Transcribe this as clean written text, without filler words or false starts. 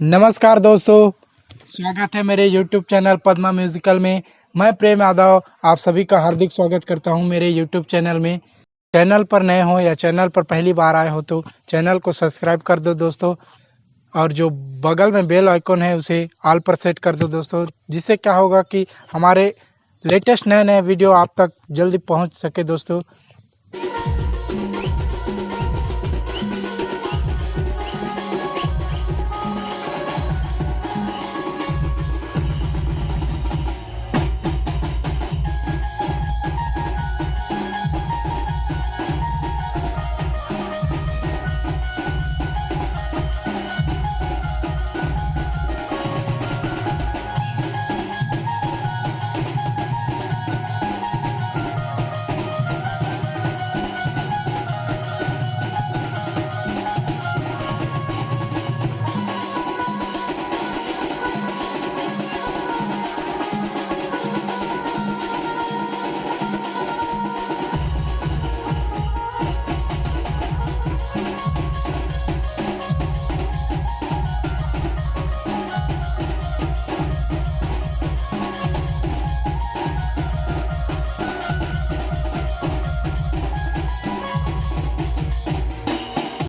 नमस्कार दोस्तों, स्वागत है मेरे YouTube चैनल पद्मा म्यूजिकल में। मैं प्रेम यादव आप सभी का हार्दिक स्वागत करता हूं मेरे YouTube चैनल में। चैनल पर नए हो या चैनल पर पहली बार आए हो तो चैनल को सब्सक्राइब कर दो दोस्तों, और जो बगल में बेल आइकॉन है उसे ऑल पर सेट कर दो दोस्तों, जिससे क्या होगा कि हमारे लेटेस्ट नए वीडियो आप तक जल्दी पहुंच सके दोस्तों।